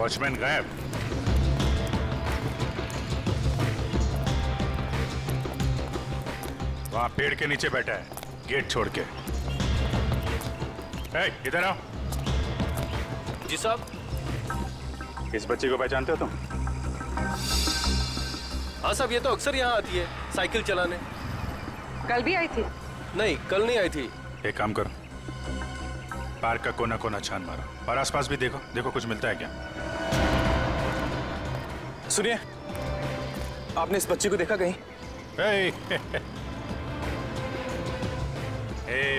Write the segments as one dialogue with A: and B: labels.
A: Watchman गायब। वहां पेड़ के नीचे बैठा है, गेट छोड़ के। इधर आओ।
B: जी साहब।
A: इस बच्चे को पहचानते हो तुम?
B: हाँ साहब, ये तो अक्सर यहाँ आती है साइकिल चलाने।
C: कल भी आई थी?
B: नहीं, कल नहीं आई थी।
A: एक काम करो, पार्क का कोना कोना छान मारो और आसपास भी देखो, देखो कुछ मिलता है क्या।
D: सुनिए, आपने इस बच्चे को देखा कहीं?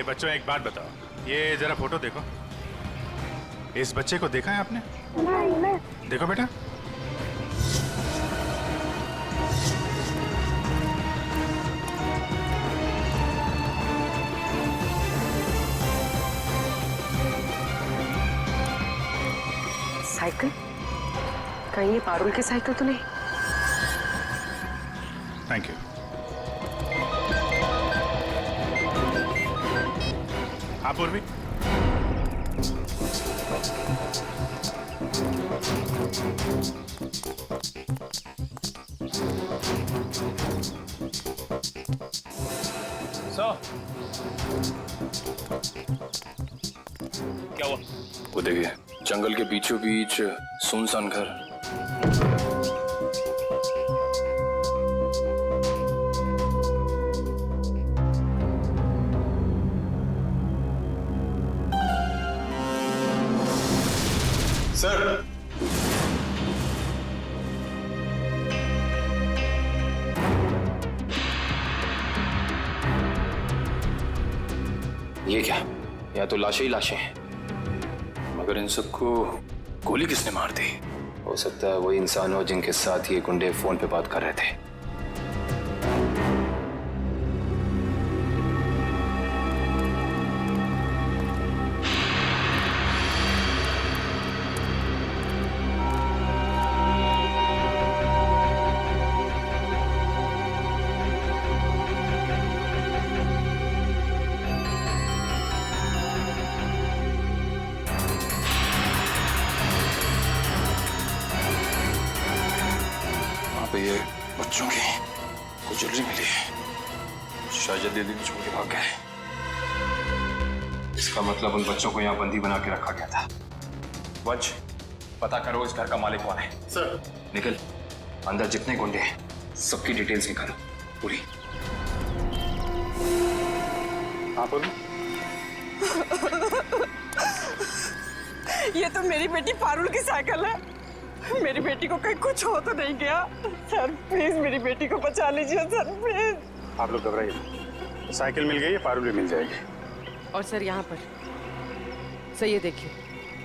A: बच्चों एक बात बताओ, ये जरा फोटो देखो। इस बच्चे को देखा है आपने? नहीं। देखो बेटा।
C: साइकिल? कहीं ये पारुल की साइकिल तो नहीं?
A: Thank you. हाँ पूर्वी।
B: क्या हुआ?
D: वो देखिए, जंगल के बीचों बीच सुनसान घर।
E: सर,
D: ये क्या? या तो लाशें ही लाशें हैं, मगर इन सबको गोली किसने मार दी? हो सकता है वही इंसान हो जिनके साथ ये गुंडे फोन पे बात कर रहे थे। पे ये बच्चों की कुछ ज्वेलरी मिली है, शायद दीदी को छोड़ के भाग गए। इसका मतलब उन बच्चों को यहाँ बंदी बना के रखा गया था। वंश, पता करो इस घर का मालिक कौन है।
E: सर।
D: निकल, अंदर जितने गुंडे हैं सबकी डिटेल्स निकालो पूरी।
A: हाँ बोलो।
C: ये तो मेरी बेटी पारुल की साइकिल है। मेरी बेटी को कहीं कुछ हो तो नहीं गया? सर प्लीज मेरी बेटी को बचा लीजिए सर, प्लीज।
A: आप लोग घबराइए, साइकिल मिल गई है, पारुल भी मिल जाएगी।
F: और सर यहाँ पर सर ये देखिए,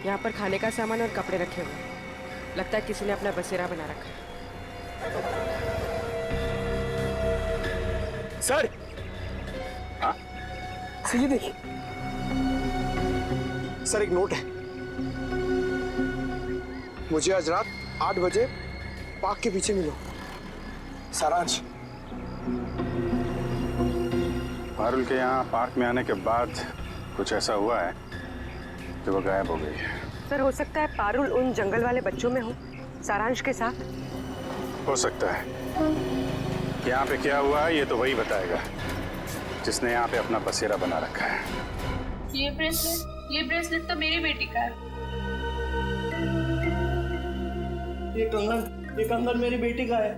F: यहाँ पर खाने का सामान और कपड़े रखे हुए हैं। लगता है किसी ने अपना बसेरा बना रखा है।
D: सर,
A: हाँ
E: सर ये देखिए, सर एक नोट है। मुझे आज रात 8 बजे पार्क के पीछे मिलो, सारांश।
A: पारुल के यहाँ पार्क में आने के बाद कुछ ऐसा हुआ है कि वो गायब हो गई है।
C: सर हो सकता है पारुल उन जंगल वाले बच्चों में हो, सारांश के साथ।
A: हो सकता है। यहाँ पे क्या हुआ है ये तो वही बताएगा जिसने यहाँ पे अपना बसेरा बना रखा है।
G: ये ब्रेसलेट तो मेरी बेटी का है।
H: ये कंगन मेरी बेटी का है।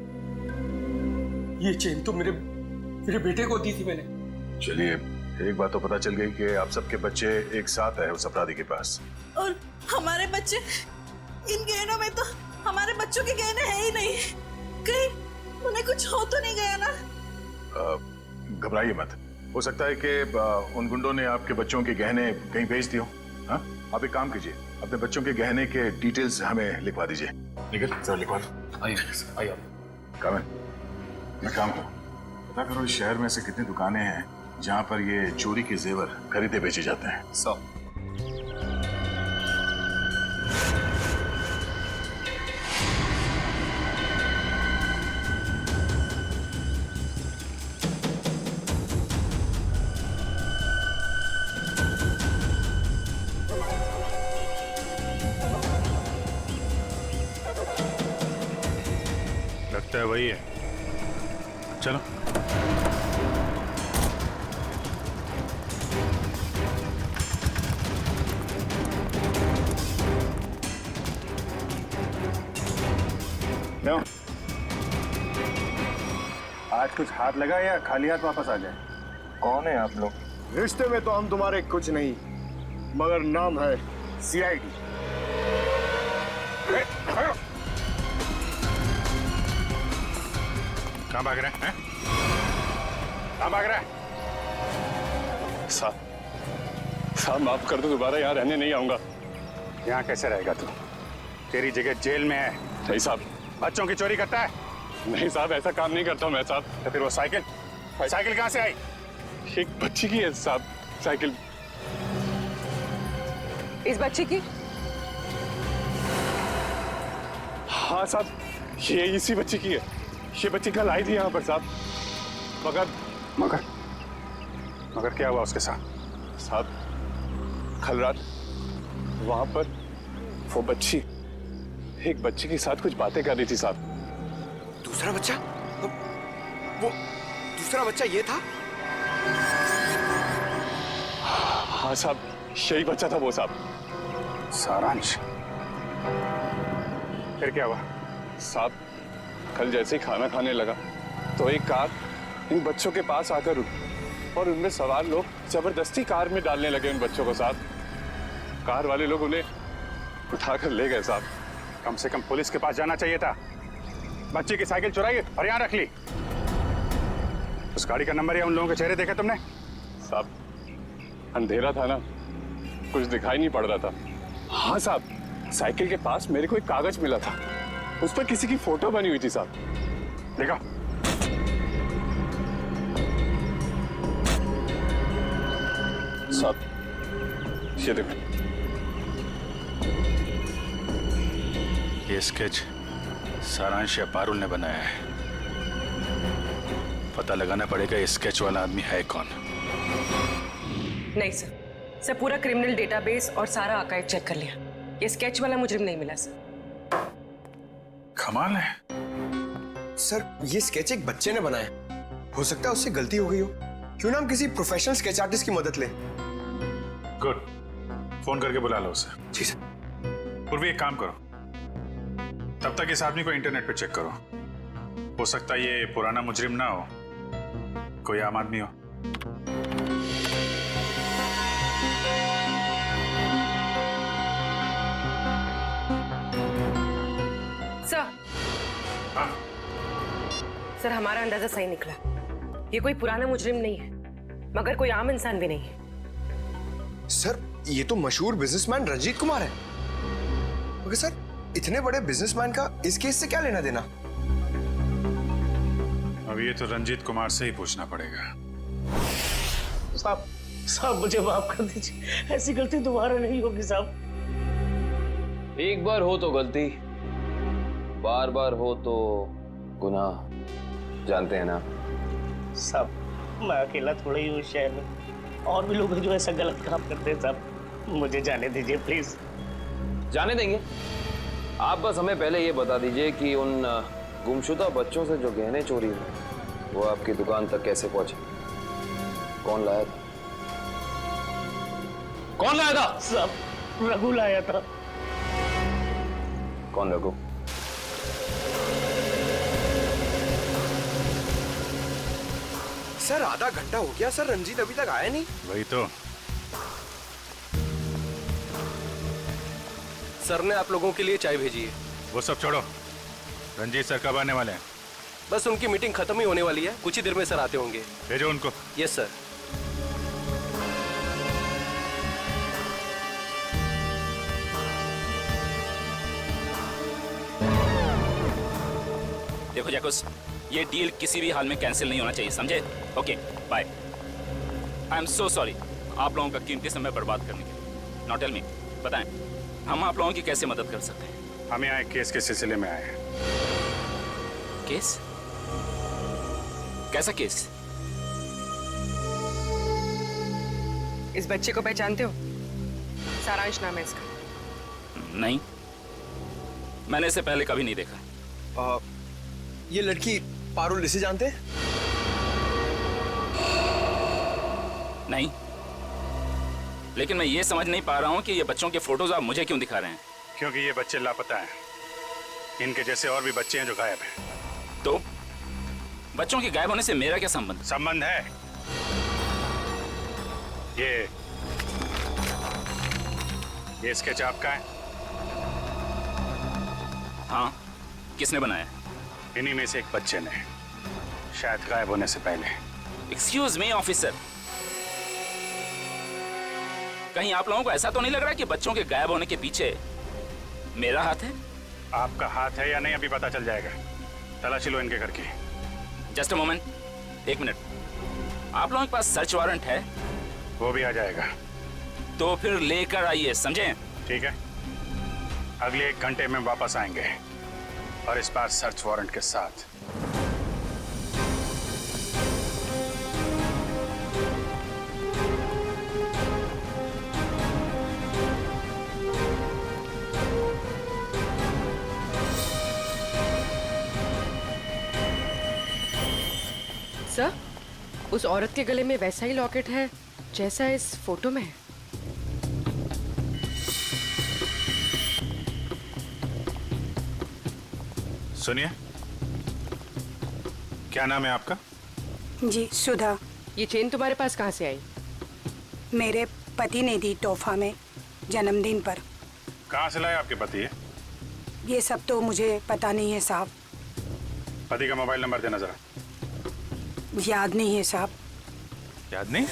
H: ये चेन तो मेरे बेटे को दी थी मैंने।
I: चलिए, एक बात तो पता चल गई कि आप सबके बच्चे एक साथ है उस अपराधी के पास।
J: और हमारे बच्चे, इन गहनों में तो हमारे बच्चों के गहने हैं ही नहीं। कहीं उन्हें कुछ हो तो नहीं गया ना?
I: घबराइए मत, हो सकता है कि उन गुंडों ने आपके बच्चों के गहने कहीं भेज दिए हो। हाँ, आप एक काम कीजिए, अपने बच्चों के गहने के डिटेल्स हमें लिखवा दीजिए। निकल सर, लिखवा दो। आइए काम है, मैं काम करूँ। पता करो इस शहर में से कितनी दुकानें हैं जहाँ पर ये चोरी के जेवर खरीदे बेचे जाते हैं।
D: 100।
A: लगता है वही है। चलो। क्यों? आज कुछ हाथ लगा या खाली हाथ वापस आ जाए?
E: कौन है आप लोग? रिश्ते में तो हम तुम्हारे कुछ नहीं, मगर नाम है सीआईडी।
A: कहाँ भाग रहे हैं? कहाँ भाग रहा है?
K: साहब माफ कर दो, दोबारा यहाँ रहने नहीं आऊंगा।
A: यहाँ कैसे रहेगा तू? तेरी जगह जेल में है।
K: नहीं साहब।
A: बच्चों की चोरी करता है?
K: नहीं साहब, ऐसा काम नहीं करता हूँ मैं साहब।
A: तो फिर वो साइकिल कहाँ से आई?
K: एक बच्ची की है साहब साइकिल।
F: इस बच्चे की?
K: हाँ साहब, ये इसी बच्ची की है। ये बच्ची कल आई थी यहाँ पर साहब।
A: मगर क्या हुआ उसके साथ?
K: साहब कल रात वहां पर वो बच्ची एक बच्चे के साथ कुछ बातें कर रही थी साहब।
E: दूसरा बच्चा? वो दूसरा बच्चा ये था?
K: हाँ साहब, यही बच्चा था वो साहब।
A: सारांश। फिर क्या हुआ?
K: साहब कल जैसे ही खाना खाने लगा तो एक कार इन बच्चों के पास आकर रुकी और उनमें सवार लोग जबरदस्ती कार में डालने लगे उन बच्चों को साहब। कार वाले लोग उन्हें उठाकर ले गए साहब।
A: कम से कम पुलिस के पास जाना चाहिए था। बच्ची की साइकिल चुराई और यहाँ रख ली। उस गाड़ी का नंबर या उन लोगों के चेहरे देखे तुमने?
K: साहब अंधेरा था ना, कुछ दिखाई नहीं पड़ रहा था। हाँ साहब, साइकिल के पास मेरे को एक कागज मिला था, उस पर किसी की फोटो बनी हुई थी साहब।
A: देखा?
K: साहब ये देखो,
A: ये स्केच सारांश या पारुल ने बनाया है। पता लगाना पड़ेगा ये स्केच वाला आदमी है कौन।
F: नहीं सर, पूरा क्रिमिनल डेटाबेस और सारा आर्काइव चेक कर लिया। ये स्केच वाला मुजरिम नहीं मिला सर।
A: कमाल है।
E: सर ये स्केच एक बच्चे ने बनाया, हो सकता है उससे गलती हो गई हो। क्यों ना हम किसी प्रोफेशनल स्केच आर्टिस्ट की मदद लें?
A: गुड, फोन करके बुला लो उसे।
E: जी सर।
A: पूर्वी एक काम करो, तब तक इस आदमी को इंटरनेट पे चेक करो। हो सकता है ये पुराना मुजरिम ना हो, कोई आम आदमी हो।
F: सर।
A: हाँ?
F: सर हमारा अंदाजा सही निकला। ये कोई पुराना मुजरिम नहीं है, मगर कोई आम इंसान भी नहीं है।
E: सर ये तो मशहूर बिजनेसमैन रंजीत कुमार है। मगर सर इतने बड़े बिजनेसमैन का इस केस से क्या लेना देना?
A: अब ये तो रंजीत कुमार से ही पूछना पड़ेगा।
H: साहब मुझे माफ कर दीजिए, ऐसी गलती दोबारा नहीं होगी साहब।
D: एक बार हो तो गलती, बार बार हो तो गुनाह, जानते हैं ना।
H: साहब मैं अकेला थोड़ा ही हूँ शहर में, और भी लोग हैं जो ऐसा गलत काम करते हैं साहब। मुझे जाने दीजिए प्लीज।
D: जाने देंगे। आप बस हमें पहले ये बता दीजिए कि उन गुमशुदा बच्चों से जो गहने चोरी हुए वो आपकी दुकान तक कैसे पहुंचे? कौन लाया था? कौन लाया था?
H: साहब रघु लाया था।
D: कौन रघु?
E: सर आधा घंटा हो गया सर, रंजीत अभी तक आया नहीं।
A: वही तो।
B: सर ने आप लोगों के लिए चाय भेजी है।
A: वो सब छोड़ो, रंजीत सर कब आने वाले हैं?
B: बस उनकी मीटिंग खत्म ही होने वाली है, कुछ ही देर में सर आते होंगे।
A: भेजो उनको।
B: Yes sir.
L: देखो जैकुस, ये डील किसी भी हाल में कैंसिल नहीं होना चाहिए, समझे? Okay bye. I am so sorry आप लोगों का कीमती समय बर्बाद करने के लिए। नाउ टेल मी, बताएं हम आप लोगों की कैसे मदद कर सकते हैं?
A: हम यहाँ एक केस के सिलसिले में आए हैं।
L: केस? कैसा केस?
F: इस बच्चे को पहचानते हो? सारांश नाम है इसका।
L: नहीं, मैंने इसे पहले कभी नहीं देखा।
E: ये लड़की पारुल इसे जानते हैं?
L: नहीं, लेकिन मैं ये समझ नहीं पा रहा हूँ कि ये बच्चों के फोटोज आप मुझे क्यों दिखा रहे हैं?
A: क्योंकि ये बच्चे लापता हैं। इनके जैसे और भी बच्चे हैं जो गायब हैं।
L: तो बच्चों के गायब होने से मेरा क्या संबंध?
A: संबंध है। ये स्केच आपका है?
L: हाँ, किसने बनाया?
A: इन्हीं में से एक बच्चे ने, शायद गायब होने से पहले।
L: एक्सक्यूज मी ऑफिसर, कहीं आप लोगों को ऐसा तो नहीं लग रहा कि बच्चों के गायब होने के पीछे मेरा हाथ है?
A: आपका हाथ है या नहीं अभी पता चल जाएगा। तलाशी लो इनके घर की।
L: जस्ट अ मोमेंट, एक मिनट। आप लोगों के पास सर्च वारंट है?
A: वो भी आ जाएगा।
L: तो फिर लेकर आइए, समझे?
A: ठीक है, अगले 1 घंटे में वापस आएंगे और इस बार सर्च वारंट के साथ।
F: सर, उस औरत के गले में वैसा ही लॉकेट है जैसा इस फोटो में है।
A: सुनिए, क्या नाम है आपका?
M: जी, सुधा।
F: ये चेन तुम्हारे पास कहाँ से आई?
M: मेरे पति ने दी तोहफा में जन्मदिन पर।
A: कहाँ से लाए आपके पति है?
M: ये सब तो मुझे पता नहीं है साहब।
A: पति का मोबाइल नंबर देना जरा।
M: याद नहीं है साहब।
A: याद नहीं?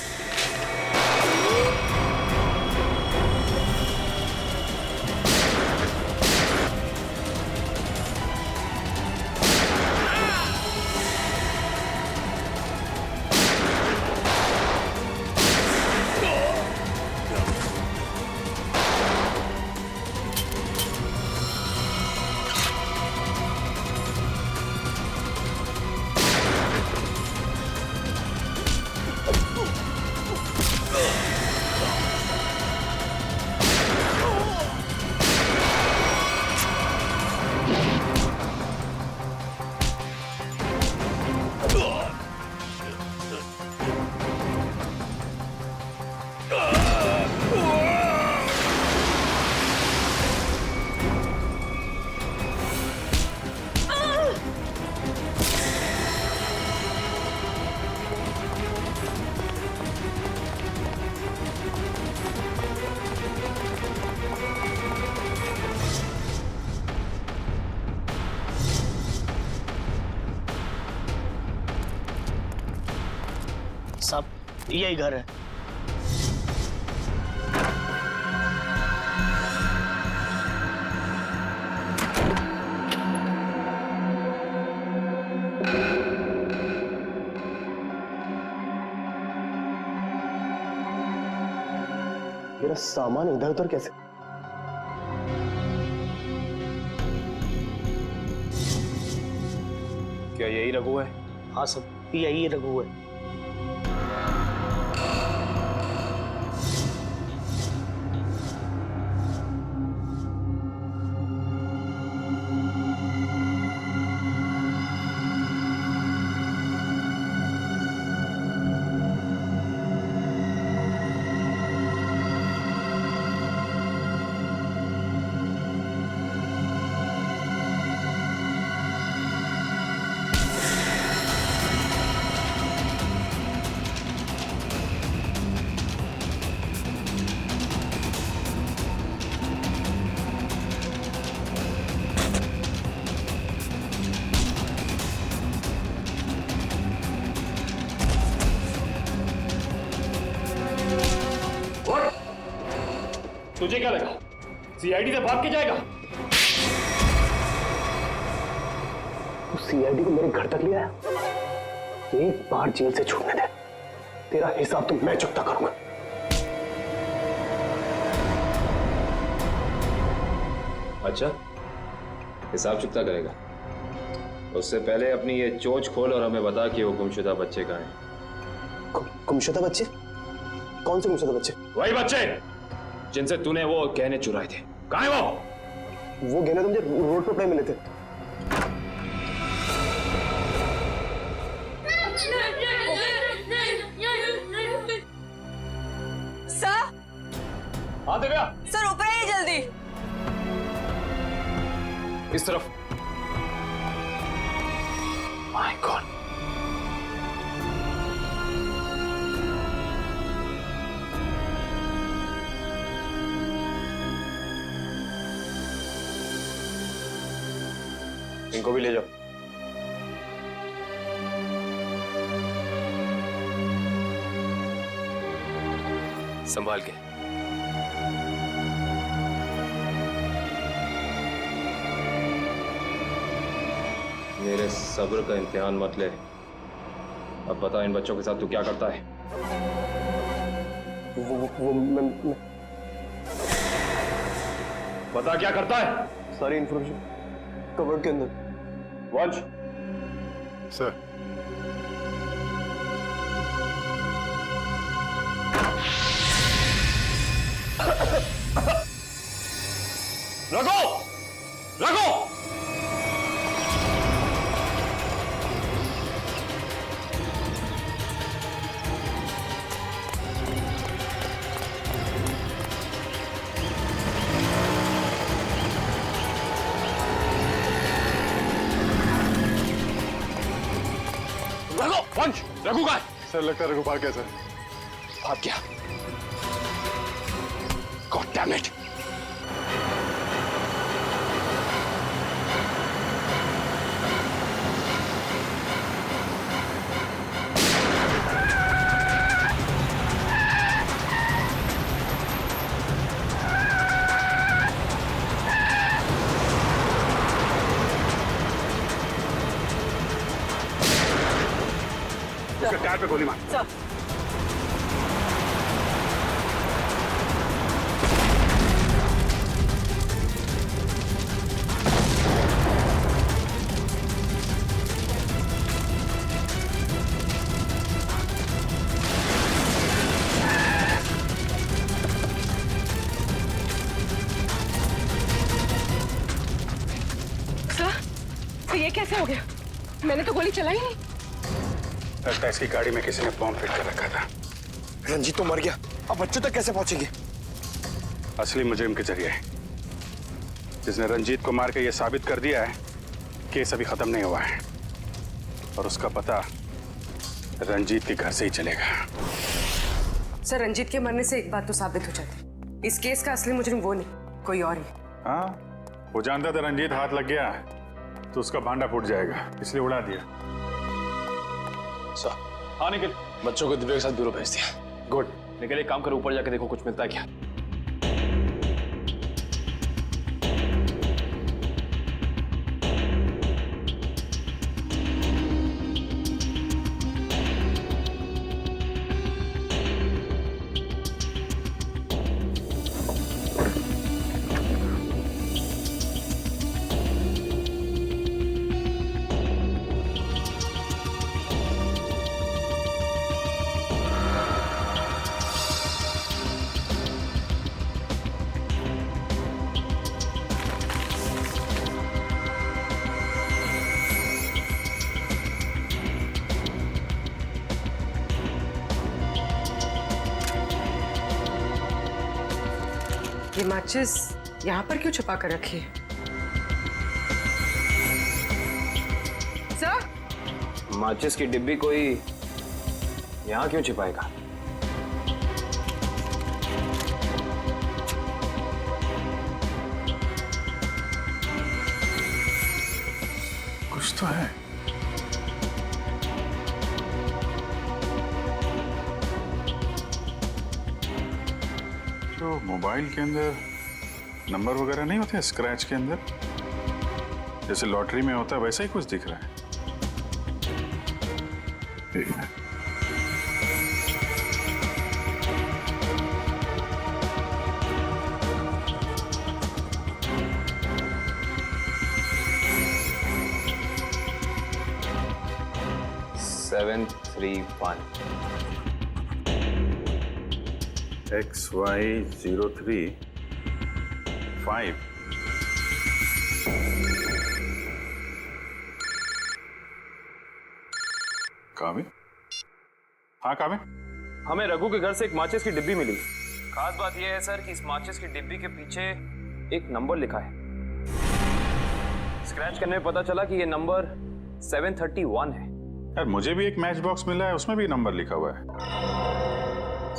H: सब यही घर है।
N: मेरा सामान इधर उधर कैसे?
D: क्या यही रघु है?
H: हाँ सब यही रघु है।
O: तुझे क्या लगा सीआईडी से भाग के जाएगा?
N: सीआईडी को मेरे घर तक ले आया। एक बार जेल से छूटने दे, तेरा हिसाब तो मैं चुकता करूंगा।
D: अच्छा, हिसाब चुकता करेगा? उससे पहले अपनी ये चोंच खोल और हमें बता कि वो गुमशुदा बच्चे कहाँ हैं।
N: गुमशुदा बच्चे? कौन से गुमशुदा बच्चे?
D: वही बच्चे जिनसे तूने वो गहने चुराए थे। कहाँ है वो?
N: वो गहने तो मुझे रोड पर मिले थे।
O: हाँ दिव्या,
C: सर ऊपर आइए जल्दी।
O: इस तरफ। My God.
D: इनको भी ले जाओ।
B: संभाल के।
D: मेरे सब्र का इम्तिहान मत ले। अब बता इन बच्चों के साथ तू क्या करता है?
N: वो मैं
O: बता क्या करता है?
N: सारी इंफॉर्मेशन कवर्ड के अंदर।
O: वंश।
I: सर।
O: रघु! रघु! रघु! वंश! रघु कहाँ है?
I: सर लगता है रघु भाग गया सर।
O: भाग गया। God damn it!
A: उसके टायर पे गोली मार।
C: सर
F: ये कैसे हो गया? मैंने तो गोली चलाई नहीं।
A: लगता है इसकी गाड़ी में किसी ने बॉम्ब फिट कर रखा था।
E: रंजीत तो मर गया, अब बच्चों तक कैसे पहुंचेंगे?
A: असली मुजरिम के जरिए, जिसने रंजीत को मार के ये साबित कर दिया है केस अभी खत्म नहीं हुआ है और उसका पता रंजीत के घर से ही चलेगा।
F: सर रंजीत के मरने से एक बात तो साबित हो जाती, इस केस का असली मुजरिम वो नहीं कोई और ही।
A: हाँ, वो जानता था रंजीत हाथ लग गया तो उसका भांडा फूट जाएगा, इसलिए उड़ा दिया।
O: सर, हाँ निखिल, बच्चों को दिव्या के साथ ब्यूरो भेज दिया। गुड। निखिल एक काम करो, ऊपर जाके देखो कुछ मिलता है क्या।
F: ये माचिस यहाँ पर क्यों छुपा कर रखी है? सर?
D: माचिस की डिब्बी कोई यहाँ क्यों छिपाएगा?
A: कुछ तो है। जो मोबाइल के अंदर नंबर वगैरह नहीं होते स्क्रैच के अंदर, जैसे लॉटरी में होता है वैसा ही कुछ दिख रहा है। एक मिनट। XY035 काबिल? हाँ काबिल?
D: हमें रघु के घर से एक माचिस की डिब्बी मिली। खास बात यह है सर कि इस माचिस की डिब्बी के पीछे एक नंबर लिखा है। स्क्रैच करने में पता चला कि यह नंबर 731 है।
A: यार मुझे भी एक मैच बॉक्स मिला है, उसमें भी नंबर लिखा हुआ है।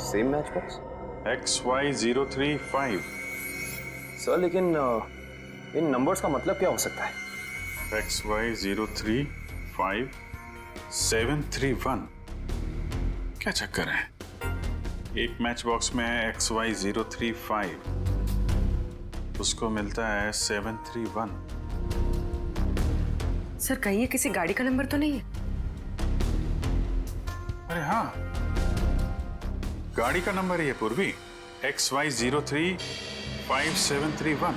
D: Same match box?
A: XY035।
D: Sir लेकिन इन नंबर्स का मतलब क्या हो सकता है?
A: XY035-731। क्या चक्कर है? एक मैच बॉक्स में है XY035, उसको मिलता है 731।
F: सर कहीं ये किसी गाड़ी का नंबर तो नहीं है?
A: अरे हाँ, गाड़ी का नंबर ही है पूर्वी, XY035-731।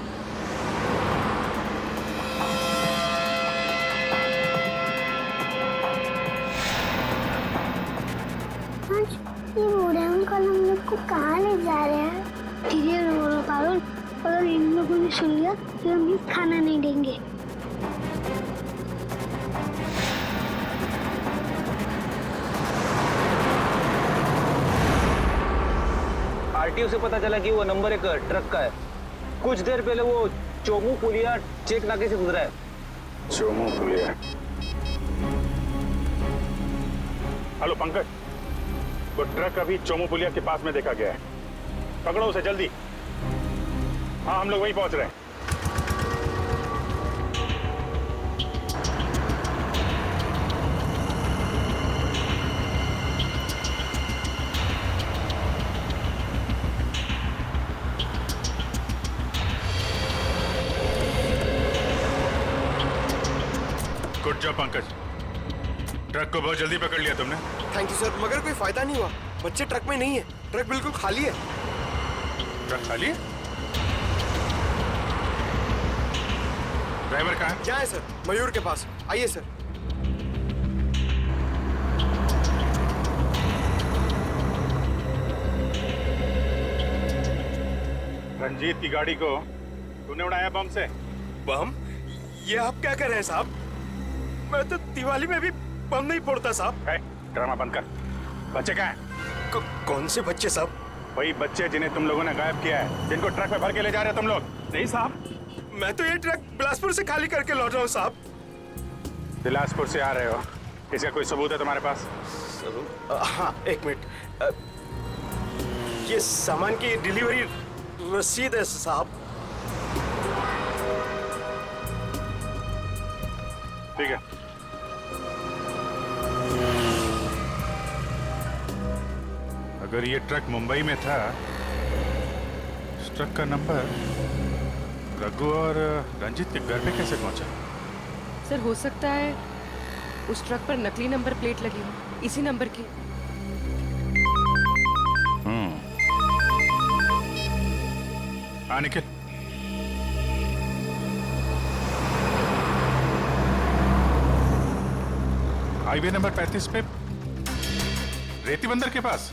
P: ये बूढ़े अंकल हम लोग को कहाँ ले जा रहे हैं? धीरे बोलो पारुल, अगर इन लोगों ने सुन लिया तो हमें खाना नहीं देंगे।
D: आरटीओ से पता चला कि वो नंबर एक ट्रक का है। कुछ देर पहले वो चोमू पुलिया चेक नाके से गुजरा है।
A: चोमू पुलिया। हेलो पंकज, वो ट्रक अभी चोमू पुलिया के पास में देखा गया है। पकड़ो उसे जल्दी। हाँ हम लोग वहीं पहुंच रहे हैं। गुड जॉब पंकज, ट्रक को बहुत जल्दी पकड़ लिया तुमने।
E: थैंक यू सर, मगर कोई फायदा नहीं हुआ। बच्चे ट्रक में नहीं है, ट्रक बिल्कुल खाली है।
A: ट्रक खाली है? ड्राइवर कहाँ है?
E: क्या है सर? मयूर के पास। आइए सर।
A: रंजीत की गाड़ी को तूने उड़ाया बम से।
H: बम? ये आप क्या कर रहे हैं साहब? मैं तो दिवाली में भी बम नहीं फोड़ता साहब।
A: ड्रामा बंद कर। बच्चे कहाँ हैं?
H: कौन से बच्चे साहब?
A: वही बच्चे जिन्हें तुम लोगों ने गायब किया है, जिनको ट्रक में भर के ले जा रहे हो तुम लोग।
H: नहीं साहब, मैं तो ये ट्रक बिलासपुर से खाली करके लौट रहा हूँ साहब।
A: बिलासपुर से आ रहे हो, इसका कोई सबूत है तुम्हारे पास?
H: हाँ एक मिनट, ये सामान की डिलीवरी रसीद है साहब।
A: ठीक है, अगर ये ट्रक मुंबई में था, इस ट्रक का नंबर रघु और रंजीत के घर पे कैसे पहुंचा?
F: सर हो सकता है उस ट्रक पर नकली नंबर प्लेट लगी हो, इसी नंबर की।
A: हाँ निखिल, हाईवे नंबर 35 पे रेती बंदर के पास।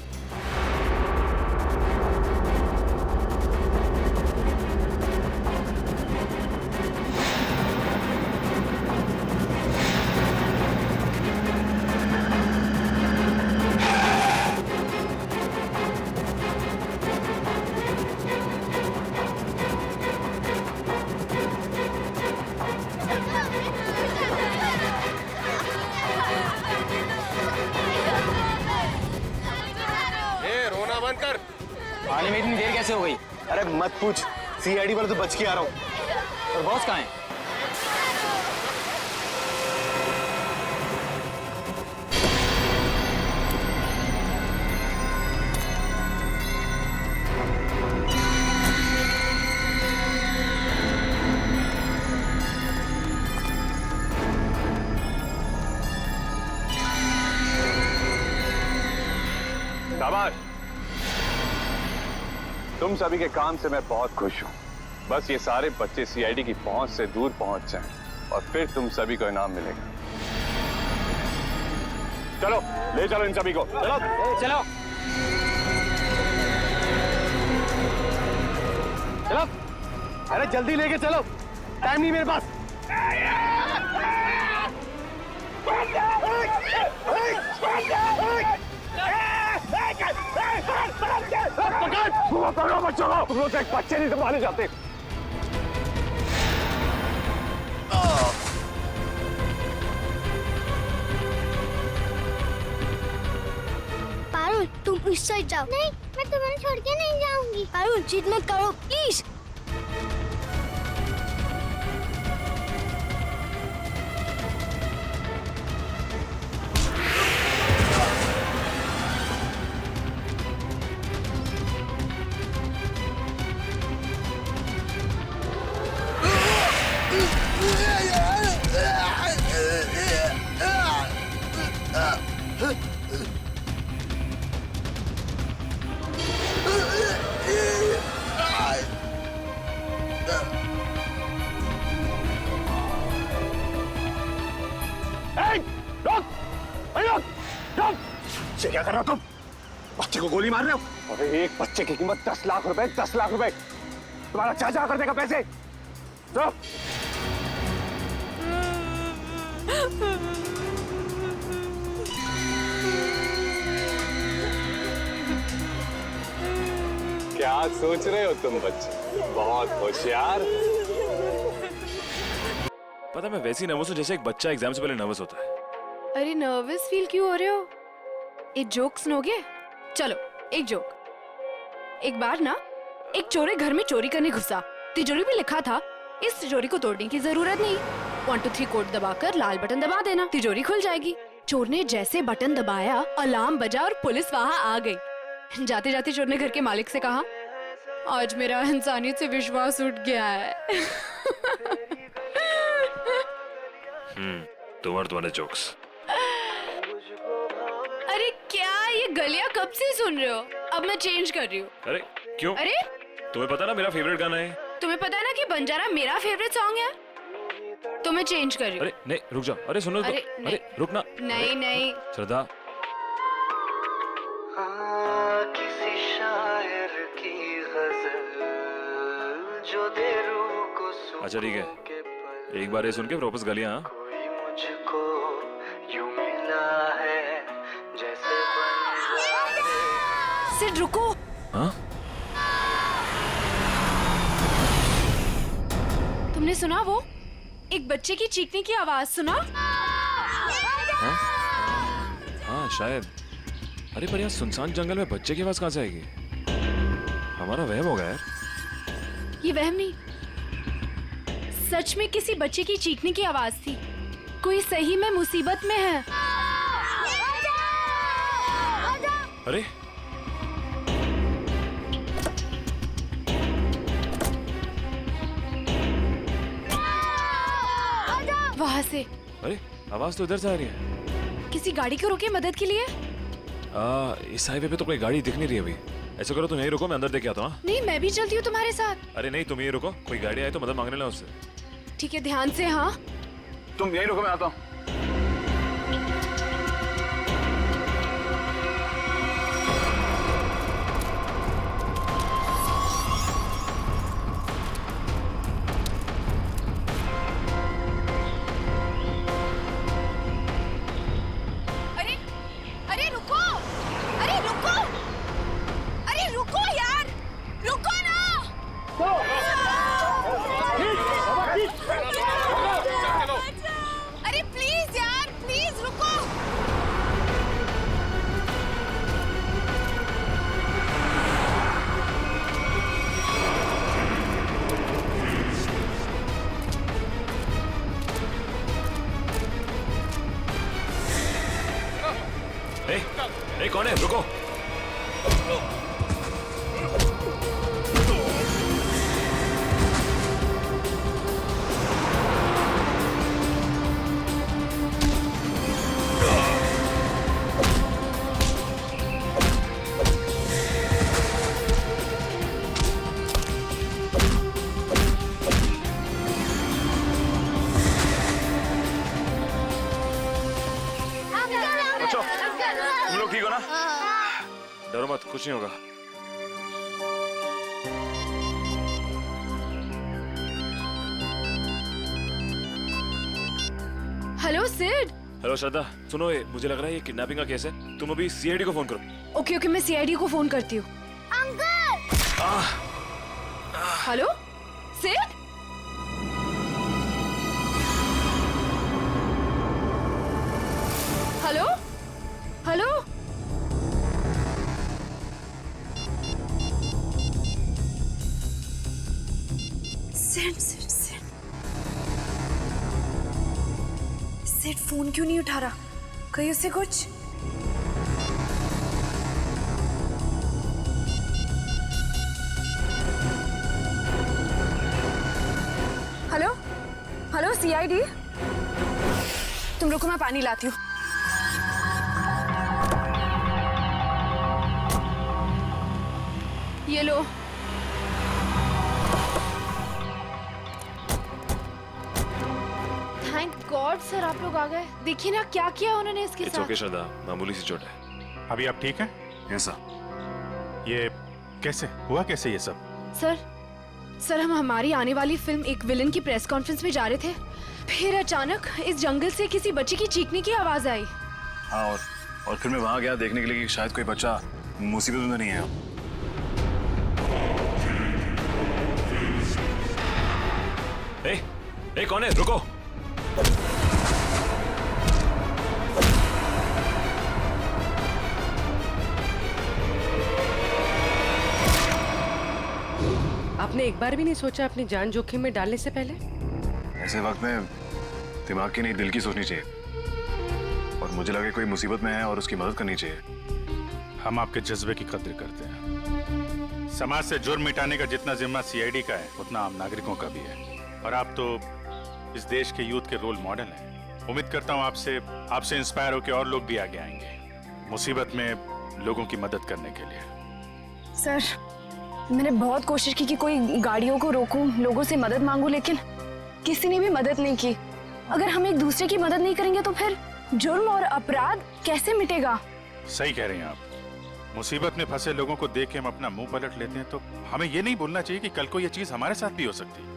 N: आने में इतनी देर कैसे हो गई? अरे मत पूछ, सीआईडी वाला तो बच के आ रहा हूँ। और बॉस कहाँ है?
K: शाबाश, तुम सभी के काम से मैं बहुत खुश हूं। बस ये सारे बच्चे सीआईडी की पहुंच से दूर पहुंच जाएं और फिर तुम सभी को इनाम मिलेगा। चलो ले चलो इन सभी को। चलो
N: चलो चलो, अरे जल्दी लेके चलो, टाइम नहीं मेरे पास। पकड़
K: वो करो बच्चों को, तुम लोग एक बच्चे नहीं संभाले जाते।
P: पारुल तुम इस साइड जाओ। नहीं, मैं तुम्हें छोड़ के नहीं जाऊंगी। पारुल जिद मत करो प्लीज।
K: क्या कर रहे हो तुम? बच्चे को गोली मार रहे हो? अरे एक बच्चे की कीमत 10 लाख रुपए, 10 लाख रुपए। तुम्हारा चाचा कर देगा पैसे। चलो। क्या सोच रहे हो तुम बच्चे? बहुत होशियार।
O: पता मैं वैसी नर्वस हूँ जैसे एक बच्चा एग्जाम से पहले नर्वस होता है।
Q: अरे नर्वस फील क्यों हो रहे हो? एक जोक सुनोगे? चलो एक जोक। एक बार ना एक चोर घर में चोरी करने घुसा। तिजोरी पे लिखा था इस तिजोरी को तोड़ने की जरूरत नहीं, 1 2 3 कोड दबाकर लाल बटन दबा देना, तिजोरी खुल जाएगी। चोर ने जैसे बटन दबाया अलार्म बजा और पुलिस वहां आ गई। जाते जाते चोर ने घर के मालिक से कहा, आज मेरा इंसानियत से विश्वास उठ गया है।
O: तुम्हारे जोक्स।
Q: अरे क्या ये गलियां कब से सुन रहे हो? अब मैं चेंज कर रही हूँ।
O: अरे क्यों?
Q: अरे
O: तुम्हें पता ना मेरा फेवरेट गाना है।
Q: तुम्हें पता है ना कि बंजारा मेरा फेवरेट सॉन्ग है, तो मैं चेंज कर रही हूँ।
O: अरे नहीं रुक जा। अरे सुनो तो। अरे रुक ना।
Q: नहीं नहीं
O: श्रद्धा।
R: किसी शायर की गजल जो दे रूह को सुकून।
O: अच्छा ठीक है, एक बार ये सुन के वापस गालियां।
R: मुझको यूं मिला है जैसे
Q: सिड रुको।
O: हाँ?
Q: तुमने सुना वो एक बच्चे की चीखने की आवाज सुना?
O: हाँ? हाँ शायद। अरे पर यहाँ सुनसान जंगल में बच्चे की आवाज कहाँ से आएगी? हमारा वहम होगा यार।
Q: ये वहम नहीं, सच में किसी बच्चे की चीखने की आवाज थी। कोई सही में मुसीबत में है।
O: अरे
Q: वहां से।
O: अरे आवाज तो इधर से आ रही है।
Q: किसी गाड़ी को रोके मदद के लिए।
O: इस हाईवे पे तो कोई गाड़ी दिख नहीं रही अभी। ऐसा करो तुम यहीं रुको, मैं अंदर देख के आता हूँ।
Q: नहीं मैं भी चलती हूँ तुम्हारे साथ।
O: अरे नहीं तुम यहीं रुको, कोई गाड़ी आए तो मदद मांगने ला उससे।
Q: ठीक है ध्यान से। हाँ
K: तुम यहीं रुको, मैं आता हूँ।
Q: अरे प्लीज यार, प्लीज रुको।
O: ए, कौन है? रुको। तुम लोग ठीक हो ना? डरो मत, कुछ नहीं होगा।
Q: हेलो सिड।
O: हेलो श्रद्धा, सुनो ये मुझे लग रहा है ये किडनैपिंग का केस है। तुम अभी सीआईडी को फोन करो।
Q: ओके ओके, मैं सीआईडी को फोन करती हूँ।
P: अंकल
Q: हेलो सेठ? हेलो हेलो
J: सेठ फोन क्यों नहीं उठा रहा? कहीं उससे कुछ?
Q: हेलो हेलो सीआईडी, तुम रुको मैं पानी लाती हूँ। ये लो। थैंक गॉड सर आप लोग आ गए। देखिए ना क्या किया उन्होंने इसके साथ।
O: ओके श्रद्धा, मामूली सी चोट है।
A: अभी आप ठीक हैं?
O: Yes sir.
A: ये कैसे हुआ, कैसे ये सब?
Q: सर हम हमारी आने वाली फिल्म एक विलन की प्रेस कॉन्फ्रेंस में जा रहे थे, फिर अचानक इस जंगल से किसी बच्चे की चीखने की आवाज आई।
O: हाँ और फिर मैं वहां गया देखने के लिए कि शायद कोई बच्चा मुसीबत में नहीं है। ए, कौन है? रुको।
F: आपने एक बार भी नहीं सोचा अपनी जान जोखिम में डालने से पहले?
O: ऐसे वक्त में दिमाग की नहीं दिल की सोचनी चाहिए, और मुझे लगे कोई मुसीबत में है और उसकी मदद करनी चाहिए।
A: हम आपके जज्बे की कद्र करते हैं। समाज से जुर्म मिटाने का जितना जिम्मा सीआईडी का है उतना आम नागरिकों का भी है, और आप तो इस देश के यूथ के रोल मॉडल हैं। उम्मीद करता हूँ आपसे इंस्पायर होकर और लोग भी आगे आएंगे मुसीबत में लोगों की मदद करने के लिए।
Q: सर मैंने बहुत कोशिश की कि कोई गाड़ियों को रोकूं, लोगों से मदद मांगूं, लेकिन किसी ने भी मदद नहीं की। अगर हम एक दूसरे की मदद नहीं करेंगे तो फिर जुर्म और अपराध कैसे मिटेगा?
A: सही कह रहे हैं आप। मुसीबत में फंसे लोगों को देख के हम अपना मुंह पलट लेते हैं, तो हमें ये नहीं बोलना चाहिए कि कल को ये चीज हमारे साथ भी हो सकती है।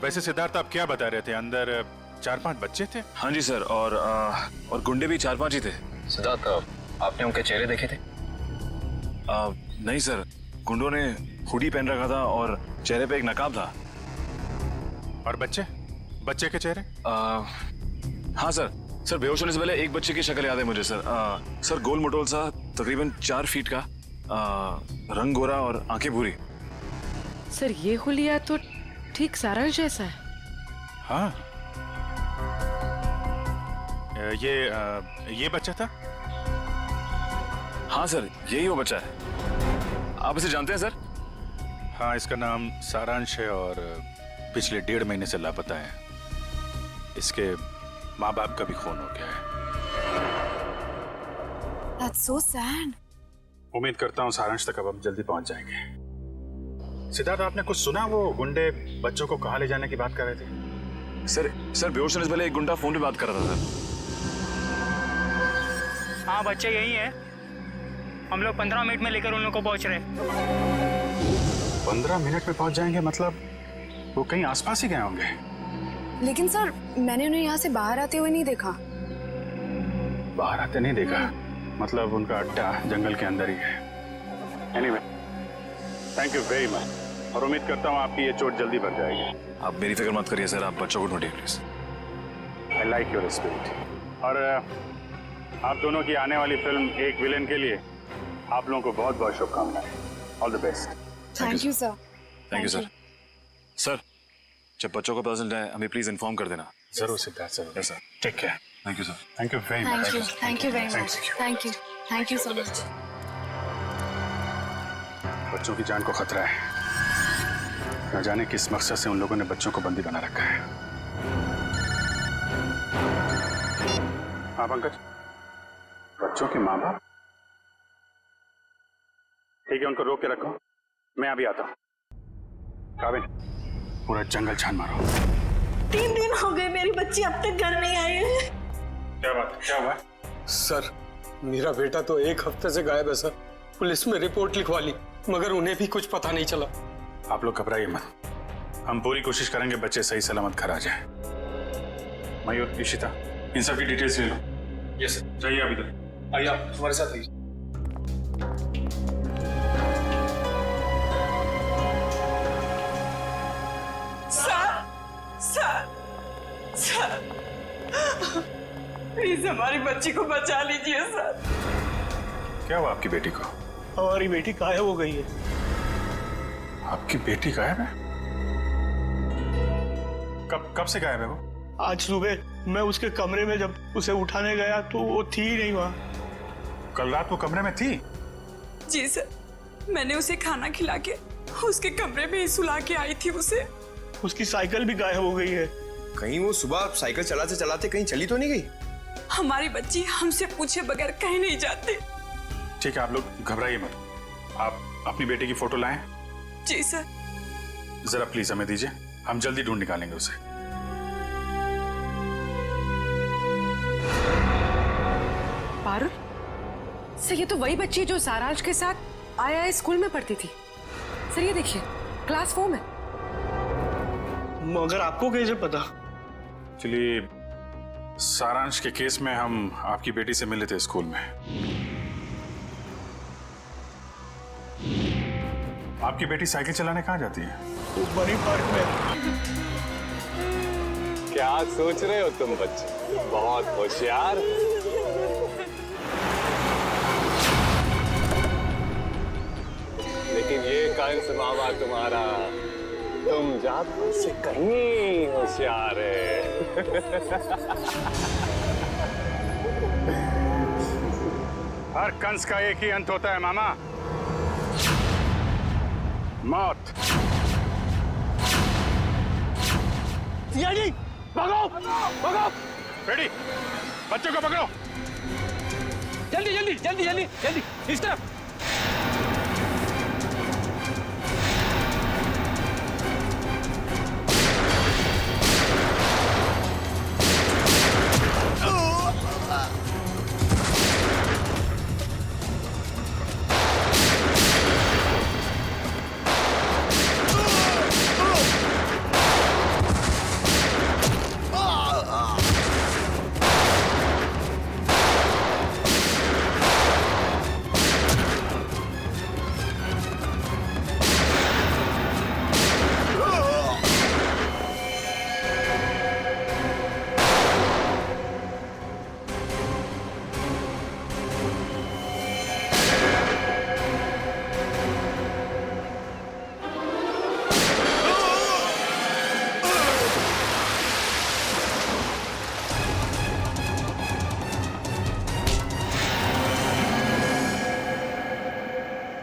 A: वैसे सिद्धार्थ आप क्या बता रहे थे, अंदर 4-5 बच्चे थे?
O: हाँ जी सर, और गुंडे भी 4-5 ही थे।
N: सिद्धार्थ, आपने उनके चेहरे देखे थे?
O: नहीं सर, गुंडों ने हुडी पहन रखा था और चेहरे पे एक नकाब था।
A: और बच्चे के चेहरे?
O: हाँ सर बेहोश होने से पहले एक बच्चे की शक्ल याद है मुझे सर। सर गोल मटोल सा, तकरीबन 4 फीट का, रंग गोरा और आंखें भूरी।
F: सर ये हुलिया तो ठीक सारांश जैसा है।
A: हाँ ये बच्चा था?
O: हाँ सर यही वो बच्चा है। आप इसे जानते हैं सर?
A: हाँ, इसका नाम सारांश है और पिछले 1.5 महीने से लापता है। इसके माँ बाप का भी खून हो गया है।
Q: That's so sad.
A: उम्मीद करता हूँ सारांश तक अब हम जल्दी पहुंच जाएंगे। सिद्धार्थ, आपने कुछ सुना? वो गुंडे बच्चों को कहाँ ले जाने की बात कर रहे थे?
O: सर बेहोश होने से पहले एक गुंडा फोन पे बात कर रहा था सर।
S: हाँ बच्चे यही है, हम लोग 15 मिनट में लेकर उन लोगों को पहुंच रहे।
A: 15 मिनट में पहुंच जाएंगे? मतलब वो कहीं आसपास ही गए होंगे।
Q: लेकिन सर मैंने उन्हें यहाँ से बाहर आते हुए नहीं देखा।
A: बाहर आते नहीं देखा? मतलब उनका अड्डा जंगल के अंदर ही है। Anyway, thank you very much, और उम्मीद करता हूँ आपकी ये चोट जल्दी भर जाएगी।
O: आप मेरी फिक्र मत करिए सर, आप बच्चों को ढूंढिए please.
A: I like your spirit. और आप दोनों की आने वाली फिल्म एक विलेन के लिए आप लोगों को बहुत बहुत शुभकामनाएं। All the best.
Q: Thank you sir.
O: Thank you sir. Sir जब बच्चों को पता चल जाए हमें प्लीज इन्फॉर्म कर देना।
A: जरूर सिद्धार्थ, जरूर sir. Take care.
O: Thank you sir.
A: Thank you very much.
Q: Thank you very much. Thank you so much.
A: बच्चों की जान को खतरा है। न जाने किस मकसद से उन लोगों ने बच्चों को बंदी बना रखा है। हाँ पंकज, बच्चों के माँ बाप? ठीक है, उनको रोक के रखो, मैं अभी आता हूँ। काबिल, पूरा जंगल छान मारो।
J: 3 दिन हो गए मेरी बच्ची अब तक घर नहीं आई है।
A: क्या बात, क्या हुआ?
H: सर मेरा बेटा तो 1 हफ्ते से गायब है सर। पुलिस में रिपोर्ट लिखवा ली मगर उन्हें भी कुछ पता नहीं चला।
A: आप लोग घबराइए मत, हम पूरी कोशिश करेंगे बच्चे सही सलामत घर आ जाए। मयूर, इशिता, इन सब की डिटेल्स ले लो। Yes sir. जाइए अभी तक। आइए, आप हमारे साथ आइए।
C: प्लीज हमारी बच्ची को बचा लीजिए सर।
A: क्या हुआ आपकी बेटी को?
H: हमारी बेटी गायब हो गई है।
A: आपकी बेटी गायब है? कब से गायब है वो?
H: आज सुबह मैं उसके कमरे में जब उसे उठाने गया तो वो थी ही नहीं वहाँ।
A: कल रात वो कमरे में थी?
C: जी सर, मैंने उसे खाना खिला के उसके कमरे में ही सुला के आई थी उसे।
H: उसकी साइकिल भी गायब हो गई है।
E: कहीं वो सुबह साइकिल चलाते चलाते कहीं चली तो नहीं गई?
C: हमारी बच्ची हमसे पूछे बगैर कहीं नहीं जाती।
A: ठीक है, आप लोग घबराइए मत। आप अपनी बेटी की फोटो लाएं।
C: जी सर।
A: जरा प्लीज हमें दीजिए, हम जल्दी ढूंढ निकालेंगे उसे।
F: पारुल, सर ये तो वही बच्ची जो सारांश के साथ आया स्कूल में पढ़ती थी। सर ये देखिए, क्लास 4 में।
H: मगर आपको कैसे पता?
A: चलिए, सारांश के केस में हम आपकी बेटी से मिले थे स्कूल में। आपकी बेटी साइकिल चलाने कहाँ जाती है?
H: बड़ी पार्क में।
K: क्या सोच रहे हो तुम बच्चे? बहुत होशियार। लेकिन ये काइंस मामा तुम्हारा, तुम जादू से कहीं होशियार है।
A: हर कंस का एक ही अंत होता है मामा, मौत।
H: यानी भागो, भागो।
A: बेटी, बच्चों को पकड़ो।
B: जल्दी जल्दी जल्दी जल्दी जल्दी, इस तरफ।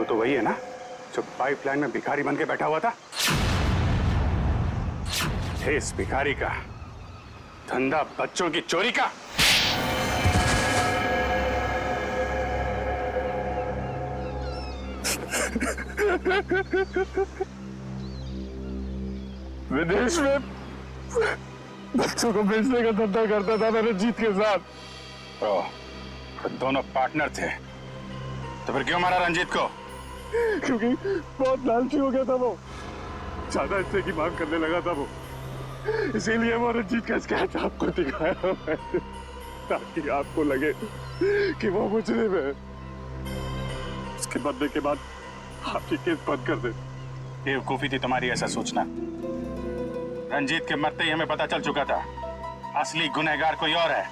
A: तो वही है ना जो पाइपलाइन में भिखारी बन के बैठा हुआ था? इस भिखारी का धंधा बच्चों की चोरी का।
K: विदेश में बच्चों को बेचने का धंधा करता था मैं रंजीत के साथ।
A: तो दोनों पार्टनर थे, तो फिर क्यों मारा रंजीत को?
K: क्योंकि बहुत लालची हो गया था वो, ज्यादा हिस्से की मांग करने लगा था वो। इसीलिए वो रंजीत का स्केच आपको दिखाया मैंने, ताकि आपको लगे कि वो मुजरिम है। उसके बदले के बाद आपकी केस बंद कर दे।
A: बेवकूफी थी तुम्हारी ऐसा सोचना। रंजीत के मरते ही हमें पता चल चुका था, असली गुनहगार कोई और है।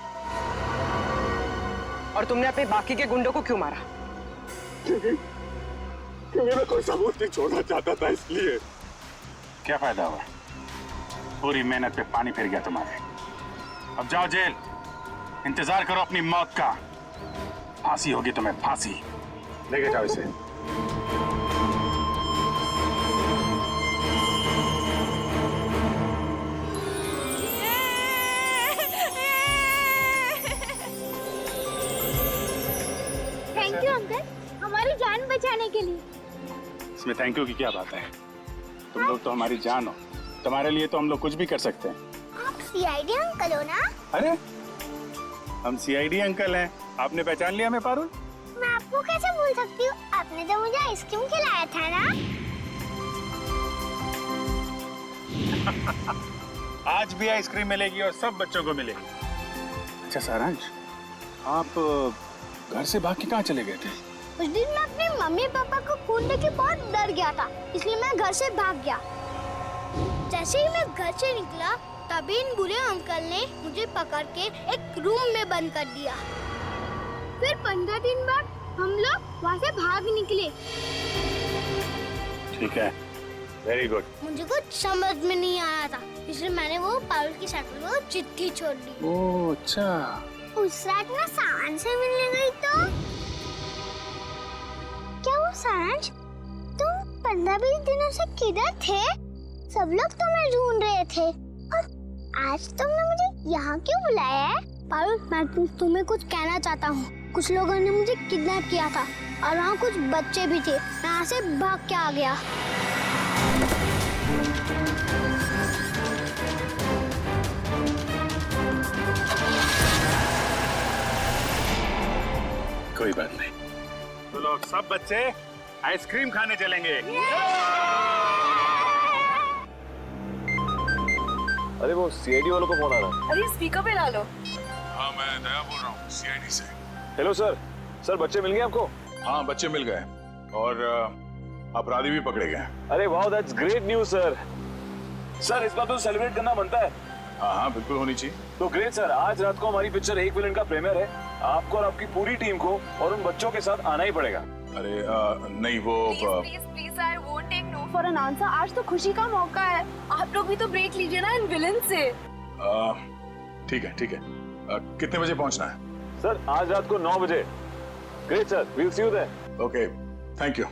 F: और तुमने अपने बाकी के गुंडों को क्यों मारा?
K: क्योंकि मैं कोई सबूत नहीं छोड़ना चाहता था, इसलिए।
A: क्या फायदा हुआ? पूरी मेहनत पे पानी फिर गया तुम्हारे। अब जाओ जेल, इंतजार करो अपनी मौत का। फांसी होगी तुम्हें, फांसी। लेके जाओ इसे।
P: थैंक यू अंकल, हमारी जान बचाने के लिए।
A: इसमें थैंक यू की क्या बात है? तुम लोग तो हमारी जान हो, तुम्हारे लिए तो हम लोग कुछ भी कर सकते हैं।
P: आप सीआईडी अंकल हो ना?
A: अरे हम सीआईडी अंकल हैं, आपने पहचान लिया हमें पारुल?
P: मैं आपको कैसे भूल सकती हूँ, आपने तो मुझे आइसक्रीम खिलाया था ना।
A: आज भी आइसक्रीम मिलेगी और सब बच्चों को मिलेगी। अच्छा सारांश, आप घर से भाग के कहाँ चले गए थे?
P: उस दिन मैं अपने मम्मी पापा को खून देख के बहुत डर गया था, इसलिए मैं घर से भाग गया। जैसे ही मैं घर से निकला तभी इन बुरे अंकल ने मुझे पकड़ के एक रूम में बंद कर दिया। फिर 15 दिन बाद हम लोग वहाँ से भाग निकले।
A: ठीक है, वेरी गुड।
P: मुझे कुछ समझ में नहीं आया था, इसलिए मैंने वो पारुल की साइकिल में चिट्ठी छोड़ दी।
A: ओह अच्छा।
P: उस रात मैं सारांश से मिलने गई तो क्या वो सारांश तुम 15-20 दिनों से किधर थे? सब लोग तुम्हें ढूंढ रहे थे और आज तुमने मुझे यहाँ क्यों बुलाया है? पारुल, मैं तुम्हें कुछ कहना चाहता हूँ। कुछ लोगों ने मुझे किडनैप किया था और वहाँ कुछ बच्चे भी थे। मैं यहाँ से भाग के आ गया।
A: कोई बात नहीं।
K: तो लोग सब बच्चे आइसक्रीम खाने चलेंगे।
D: अरे वो सीआईडी वालों को फोन आ रहा है।
F: अरे स्पीकर पे ला लो।
I: हाँ, मैं दया बोल रहा हूँ सीआईडी से।
D: Hello sir. सर बच्चे मिल गए आपको?
I: हाँ, बच्चे मिल गए और अपराधी भी पकड़े गए।
D: अरे वाह, that's great news sir. Sir इस बात तो सेलिब्रेट करना बनता है।
I: हाँ हाँ, बिल्कुल होनी चाहिए।
D: तो ग्रेट सर, आज रात को हमारी पिक्चर एक विलन का प्रीमियर है। आपको और आपकी पूरी टीम को और उन बच्चों के साथ आना ही पड़ेगा।
I: अरे नहीं, वो
Q: please I won't take no for an answer. आज तो खुशी का मौका है, आप लोग भी तो ब्रेक लीजिए ना इन विलन से।
I: ठीक है ठीक है। कितने बजे पहुंचना है?
D: सर आज रात को 9 बजे। Great sir, we'll see you there.
I: Okay, thank you.